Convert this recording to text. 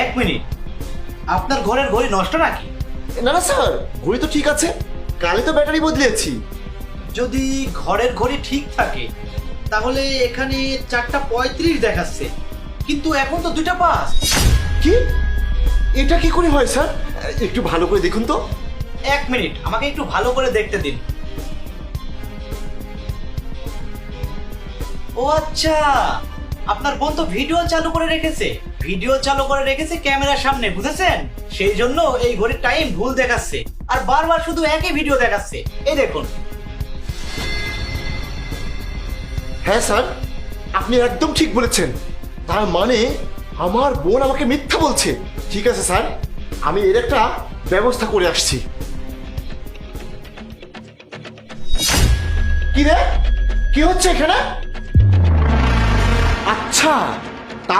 এক মিনিট, আপনার ঘরের ঘড়ি নষ্ট নাকি? না না স্যার, ঘড়ি তো ঠিক আছে, কালই তো ব্যাটারি বদলিয়েছি। যদি ঘরের ঘড়ি ঠিক থাকে তাহলে এখানে 4:35 দেখাচ্ছে, কিন্তু এখন তো 2:05। কি? এটা কি করে হয় স্যার? একটু ভালো করে দেখুন তো। এক মিনিট, আমাকে একটু ভালো করে দেখতে দিন। ও আচ্ছা, আপনার বোন তো ভিডিও চালু করে রেখেছে, ক্যামেরার সামনে, বুঝেছেন? সেই জন্য এই ঘড়ির টাইম ভুল দেখাচ্ছে আর বারবার শুধু একই ভিডিও দেখাচ্ছে। এই দেখুন। হ্যাঁ স্যার, আপনি একদম ঠিক বলেছেন। তার মানে আমার বোন আমাকে মিথ্যা বলছে। ঠিক আছে স্যার, আমি এর একটা ব্যবস্থা করে আসছি। কি রে, কি হচ্ছে এখানে? আচ্ছা,